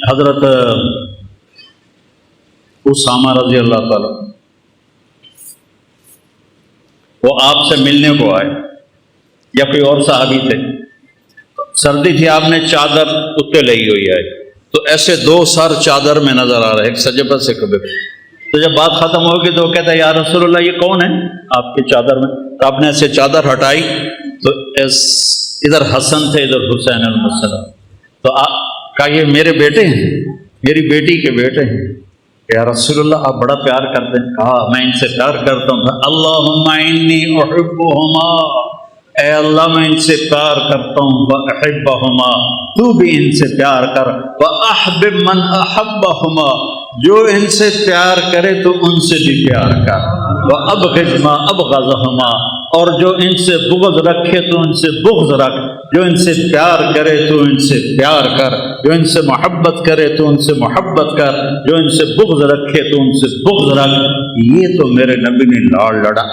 حضرت اسامہ رضی اللہ تعالیٰ وہ آپ سے ملنے کو آئے، یا کوئی اور صحابی تھے، سردی تھی، آپ نے چادر اتنے لئی ہوئی ہے، تو ایسے دو سر چادر میں نظر آ رہے، ایک سجبت سے کبھی۔ تو جب بات ختم ہوگی تو وہ کہتا ہے یا رسول اللہ یہ کون ہے آپ کی چادر میں؟ تو آپ نے ایسے چادر ہٹائی تو ادھر حسن تھے ادھر حسین علیہ السلام، تو کہا یہ میرے بیٹے ہیں، میری بیٹی کے بیٹے ہیں۔ یا رسول اللہ آپ بڑا پیار کرتے ہیں؟ کہا میں ان سے پیار کرتا ہوں۔ اللہم انی احبہما، اے اللہ میں ان سے پیار کرتا ہوں، وَأَحِبَّهُمَا، تو بھی ان سے پیار کر، وَأَحْبِبْ مَنْ أَحَبَّهُمَا، جو ان سے پیار کرے تو ان سے بھی پیار کر، وَأَبْغِضْ مَا أَبْغَضَهُمَا، اور جو ان سے بغض رکھے تو ان سے بغض رکھ، جو ان سے پیار کرے تو ان سے پیار کر، جو ان سے محبت کرے تو ان سے محبت کر، جو ان سے بغض رکھے تو ان سے بغض رکھ۔ یہ تو میرے نبی نے لاڑ لڑا۔